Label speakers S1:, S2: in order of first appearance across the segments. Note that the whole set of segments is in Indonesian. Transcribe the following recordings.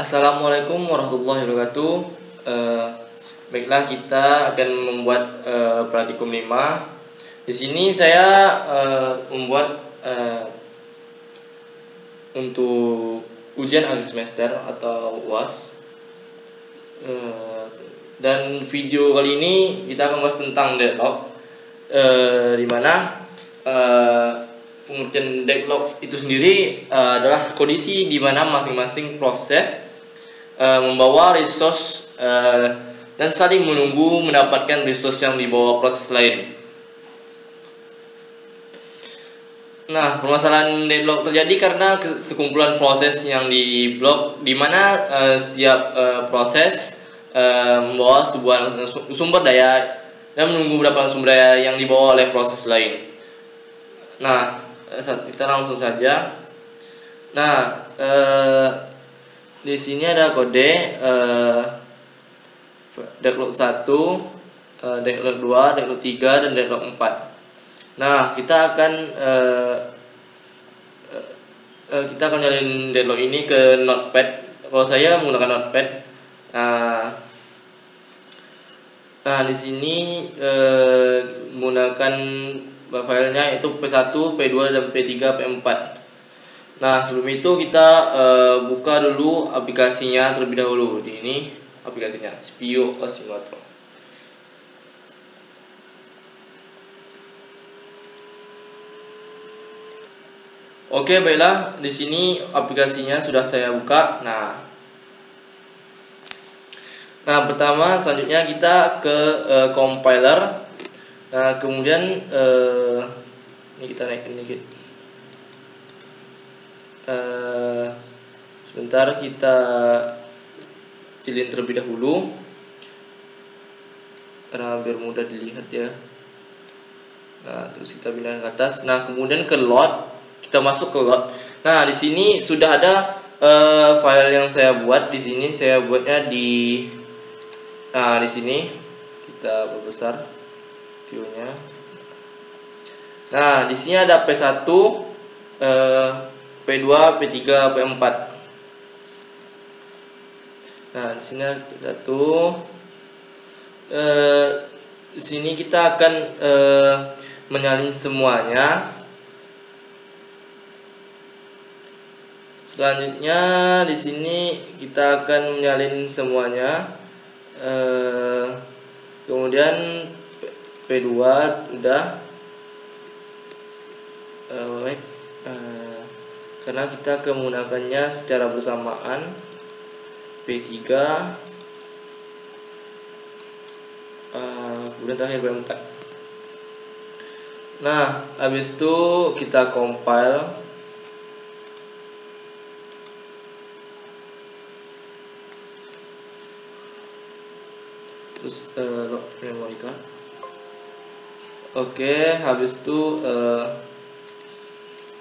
S1: Assalamualaikum warahmatullahi wabarakatuh. Eh, Baiklah, kita akan membuat praktikum 5. Di sini saya membuat untuk ujian akhir semester atau UAS. Dan video kali ini kita akan bahas tentang deadlock, di mana pengertian deadlock itu sendiri adalah kondisi di mana masing-masing proses membawa resource dan saling menunggu mendapatkan resource yang dibawa proses lain. Nah, permasalahan deadlock terjadi karena sekumpulan proses yang di blok, di mana setiap proses membawa sebuah sumber daya dan menunggu mendapatkan sumber daya yang dibawa oleh proses lain. Nah, kita langsung saja. Nah, di sini ada kode deadlock 1, deadlock 2, deadlock 3, dan deadlock 4. Nah, kita akan nyalain deadlock ini ke notepad. Kalau saya menggunakan notepad. Nah, di sini menggunakan filenya itu P1, P2, dan P3, P4. Nah, sebelum itu kita buka dulu aplikasinya terlebih dahulu. Di ini aplikasinya CPU Simulator. Oke, baiklah. Di sini aplikasinya sudah saya buka. Nah, pertama selanjutnya kita ke compiler. Nah, kemudian ini kita naikin dikit. Sebentar, kita kecilin terlebih dahulu karena biar mudah dilihat ya. Nah, terus kita pindah ke atas. Nah, kemudian ke load, kita masuk ke load. Nah, di sini sudah ada file yang saya buat. Di sini saya buatnya di sini kita perbesar view-nya. Nah, di sini ada P1, P2, P3, P4. Nah, di sini ada P1. Di sini kita akan menyalin semuanya. Selanjutnya di sini kita akan menyalin semuanya. Kemudian P2 udah karena kita menggunakannya secara bersamaan. P3 kemudian terakhir P4. Nah, habis itu kita compile. Terus memory card. Oke, habis itu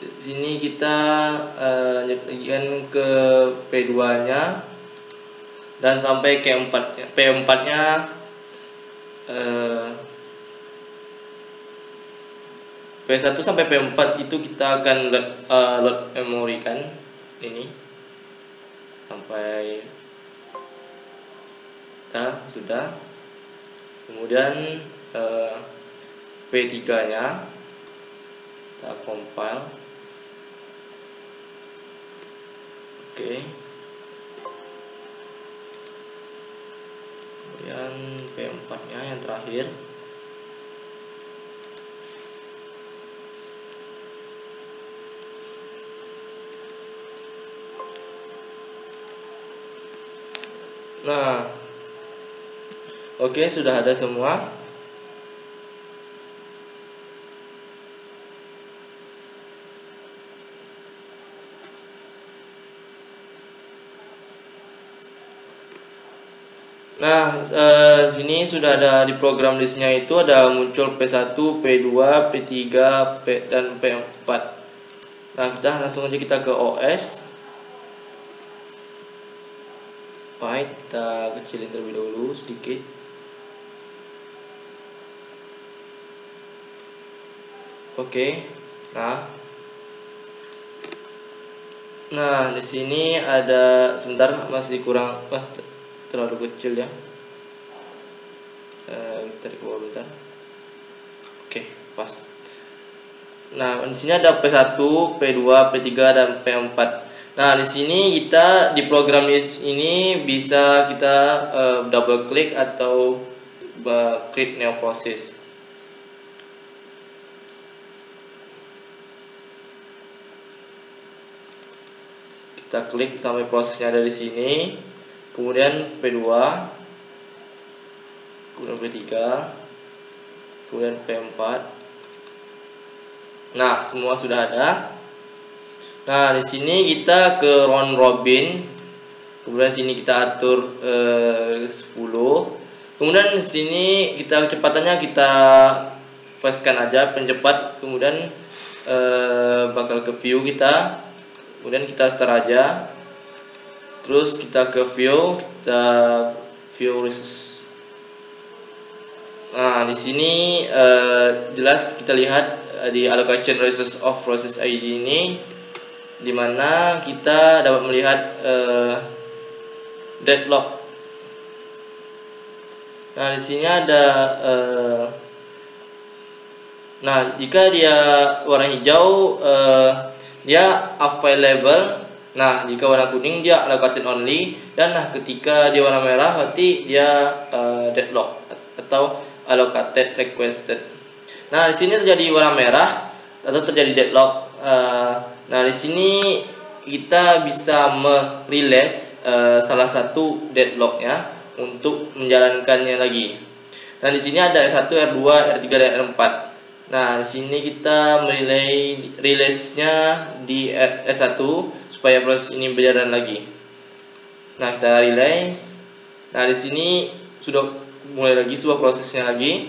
S1: di sini kita lanjutkan ke P2-nya dan sampai ke P4-nya. P1 sampai P4 itu kita akan load memory kan ini sampai sudah. Kemudian P3-nya kita compile. Oke. Kemudian P4-nya yang terakhir. Nah, oke, sudah ada semua. Nah, sini sudah ada di program listnya itu ada muncul P1, P2, P3, dan P4. Nah, sudah, langsung aja kita ke OS. Baik, kita kecilin terlebih dahulu sedikit. Oke. Nah, Nah, di sini ada, sebentar, masih kurang, masih terlalu kecil ya. Kita di bawah bentar. Oke, pas. Nah, di sini ada P1, P2, P3 dan P4. Nah, di sini kita di program ini bisa kita double klik atau klik new process. Kita klik sampai prosesnya ada di sini. Kemudian P2, kemudian P3, kemudian P4. Nah, semua sudah ada. Nah, di sini kita ke round robin. Kemudian sini kita atur 10. Kemudian di sini kita kecepatannya kita fastkan aja, pencepat. Kemudian bakal ke view kita. Kemudian kita start aja. Terus kita ke view, kita view resource. Nah, di sini jelas kita lihat di allocation resource of process ID ini, dimana kita dapat melihat deadlock. Nah, di sini ada nah, jika dia warna hijau dia available. Nah, jika warna kuning dia allocated only, dan nah ketika dia warna merah berarti dia deadlock atau allocated requested. Nah, di sini terjadi warna merah atau terjadi deadlock. Nah, di sini kita bisa merelease salah satu deadlock ya untuk menjalankannya lagi. Nah, di sini ada R1, R2, R3 dan R4. Nah, di sini kita release-nya di S1 supaya proses ini berjalan lagi. Nah, kita release. Nah, di sini sudah mulai lagi sebuah prosesnya lagi.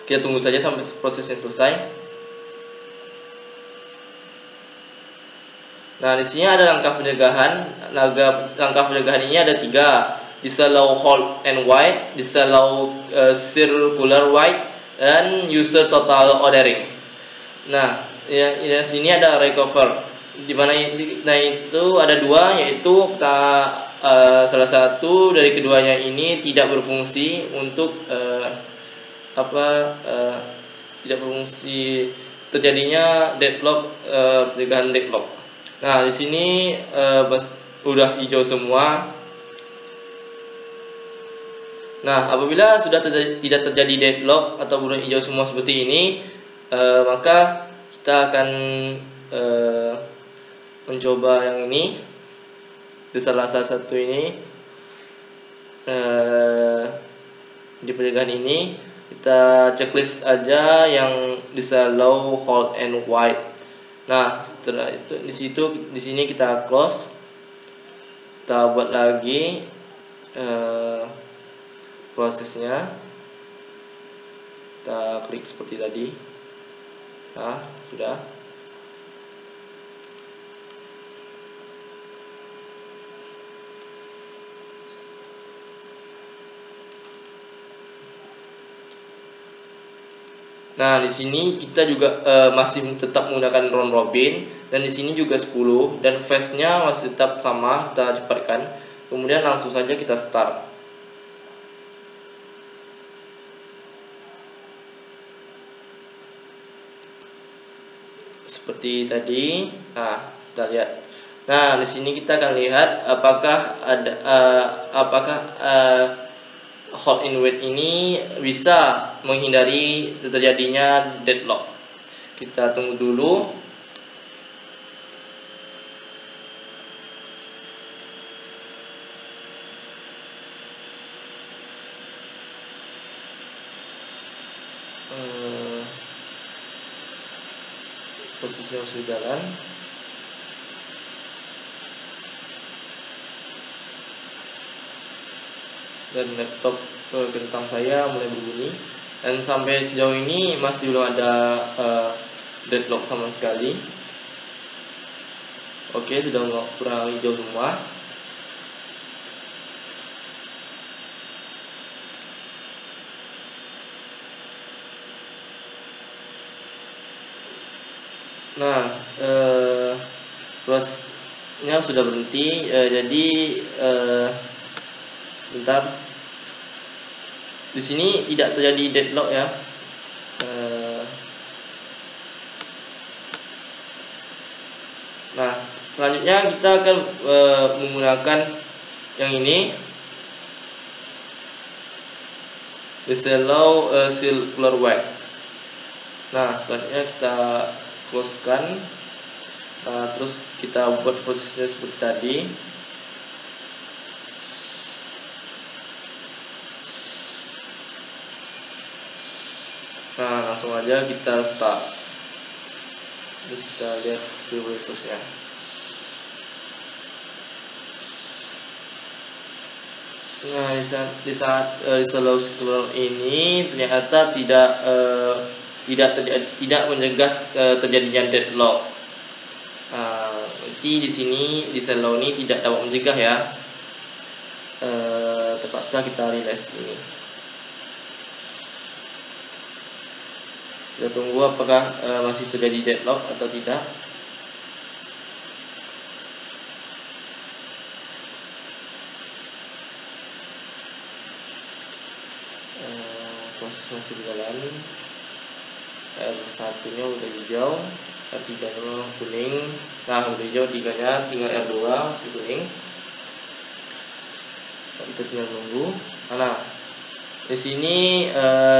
S1: Kita tunggu saja sampai prosesnya selesai. Nah, di sini ada langkah pencegahan. Langkah pencegahan ini ada 3: disallow hold and wait, disallow circular wait, dan user total ordering. Nah, ya, di sini ada recover. Di mana nah itu ada 2, yaitu salah satu dari keduanya ini tidak berfungsi untuk tidak berfungsi, terjadinya deadlock, pencegahan deadlock. Nah, di sini udah hijau semua. Nah, apabila sudah tidak terjadi deadlock atau udah hijau semua seperti ini, maka kita akan mencoba yang ini, di salah satu ini, di pencegahan ini kita checklist aja yang disallow hold and wait. Nah, setelah itu di sini kita close, kita buat lagi prosesnya, kita klik seperti tadi. Nah, sudah. Nah, di sini kita juga masih tetap menggunakan round robin, dan di sini juga 10, dan phase-nya masih tetap sama, kita cepatkan. Kemudian langsung saja kita start. Seperti tadi. Nah, kita lihat. Nah, di sini kita akan lihat apakah ada hold and wait ini bisa menghindari terjadinya deadlock. Kita tunggu dulu. Posisi yang sudah jalan. Dan laptop kentang saya mulai berbunyi, dan sampai sejauh ini masih belum ada deadlock sama sekali. Oke, sudah kurang hijau semua. Nah, proses prosesnya sudah berhenti. Jadi bentar, di sini tidak terjadi deadlock ya. Nah, selanjutnya kita akan menggunakan yang ini, disallow circular web. Nah, selanjutnya kita closekan. Nah, terus kita buat prosesnya seperti tadi. Nah, langsung aja kita start. Terus kita lihat view resource-nya. Nah, di saat disallow circular ini ternyata tidak mencegah terjadinya deadlock. Nanti di sini disallow ini tidak dapat mencegah ya. Terpaksa kita release ini. Kita tunggu apakah masih terjadi deadlock atau tidak. Proses masih berjalan. R1-nya udah hijau, R3-nya kuning. Nah, udah hijau 3-nya, tinggal R2 masih kuning. Kita tinggal nunggu. Nah, di sini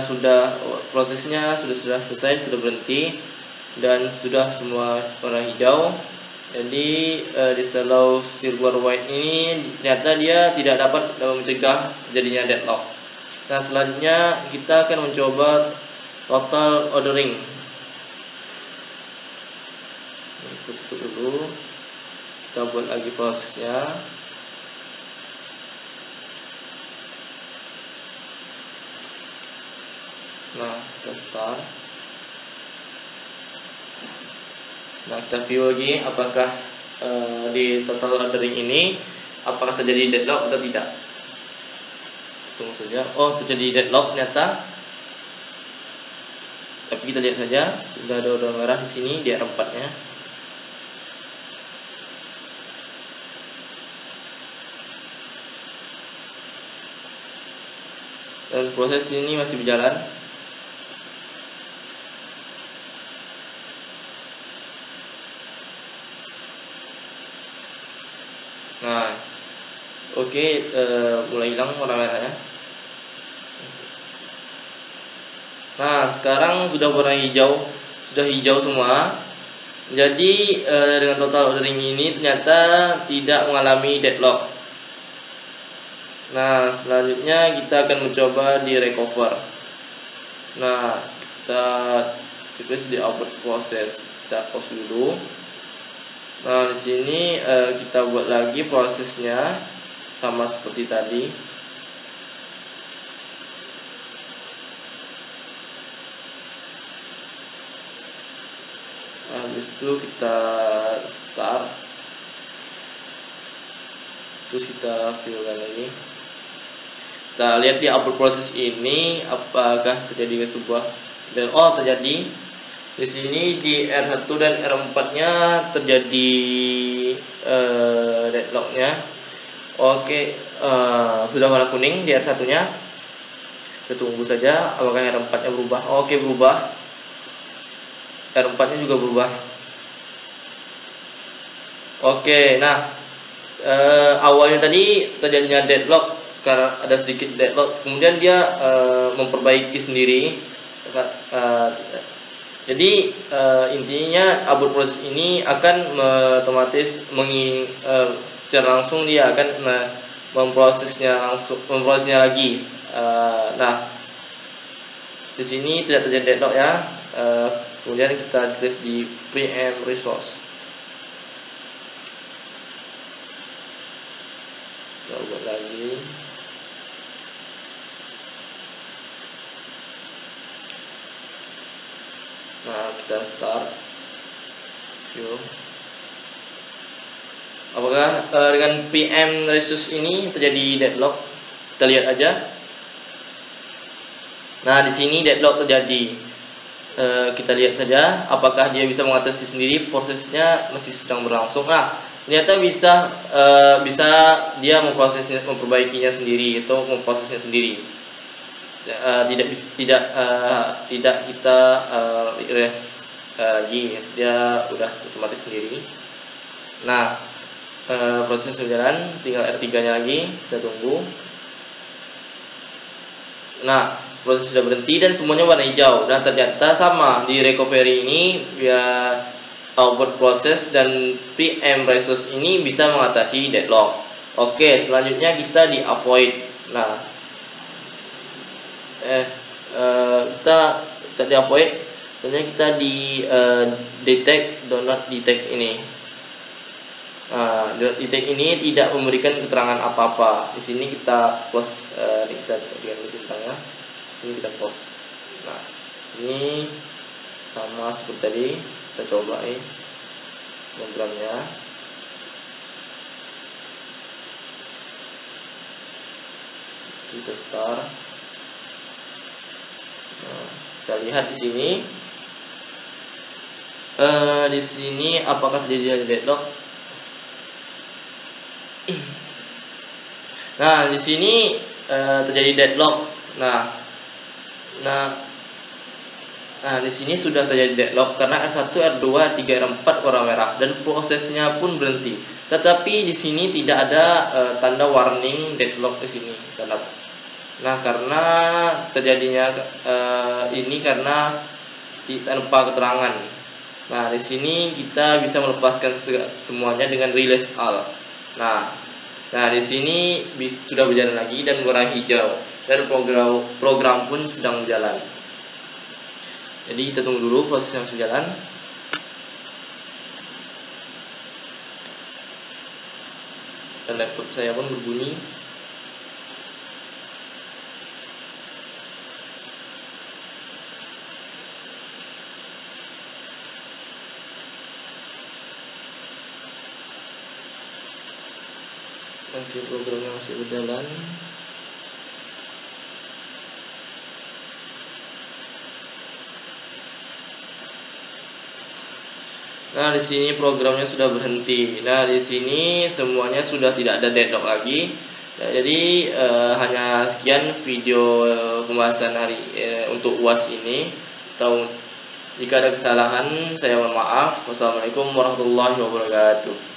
S1: sudah prosesnya sudah selesai, sudah berhenti dan sudah semua warna hijau. Jadi disallow circular white ini ternyata dia tidak dapat mencegah terjadinya deadlock. Nah, selanjutnya kita akan mencoba total ordering. Tutup dulu, kita buat lagi prosesnya. Nah, kita start. Nah, kita view lagi apakah di total ordering ini apakah terjadi deadlock atau tidak. Tunggu saja. Oh, terjadi deadlock ternyata. Tapi kita lihat saja, sudah ada warna merah di sini di R4-nya. Dan proses ini masih berjalan. Nah, oke, mulai hilang warna merahnya. Nah, sekarang sudah warna hijau, sudah hijau semua. Jadi dengan total ordering ini ternyata tidak mengalami deadlock. Nah, selanjutnya kita akan mencoba di recover. Nah, kita tulis di output process, kita pause dulu. Nah, di sini kita buat lagi prosesnya sama seperti tadi. Habis itu kita start. Terus kita view lagi. Kita lihat di output proses ini apakah terjadi sebuah dan terjadi. Di sini di R1 dan R4-nya terjadi deadlock-nya. Oke, sudah warna kuning di R1-nya. Kita tunggu saja apakah R4-nya berubah. Oke, berubah. R4-nya juga berubah. Oke, nah awalnya tadi terjadinya deadlock karena ada sedikit deadlock, kemudian dia memperbaiki sendiri. Jadi intinya output proses ini akan otomatis secara langsung dia akan memprosesnya lagi. Nah, di sini tidak terjadi deadlock ya. Kemudian kita tulis di preempt resource. Kita buat lagi. Nah, kita start view. Apakah dengan PM resource ini terjadi deadlock? Kita lihat aja. Nah, di sini deadlock terjadi. Kita lihat saja apakah dia bisa mengatasi sendiri, prosesnya masih sedang berlangsung. Nah, ternyata bisa dia memperbaikinya sendiri atau memprosesnya sendiri. Tidak kita erase lagi, dia udah otomatis sendiri. Nah, proses berjalan, tinggal R3-nya lagi, kita tunggu. Nah, proses sudah berhenti dan semuanya warna hijau. Dan ternyata sama di recovery ini ya, output proses dan PM resource ini bisa mengatasi deadlock. Oke, selanjutnya kita di avoid. Nah, kita di avoid, ternyata kita di detect, do not detect ini. Nah, do not detect ini tidak memberikan keterangan apa-apa. Di sini kita close, kita ganti bintangnya. Sini kita close. Nah, ini sama seperti tadi, kita coba programnya. Kita start. Nah, kita lihat di sini. Di sini apakah terjadi deadlock? Nah, di sini terjadi deadlock. Nah, di sini sudah terjadi deadlock karena R1, R2, R3, R4 warna merah dan prosesnya pun berhenti. Tetapi di sini tidak ada tanda warning deadlock di sini. Nah, karena terjadinya ini karena tanpa keterangan. Nah, di sini kita bisa melepaskan semuanya dengan release all. Nah, di sini sudah berjalan lagi dan warna hijau dan program pun sedang berjalan. Jadi kita tunggu dulu proses yang berjalan. Dan laptop saya pun berbunyi. Oke, programnya masih berjalan. Nah, di sini programnya sudah berhenti. Nah, di sini semuanya sudah tidak ada deadlock lagi. Ya, jadi hanya sekian video pembahasan hari untuk UAS ini. Atau jika ada kesalahan, saya mohon maaf. Wassalamualaikum warahmatullahi wabarakatuh.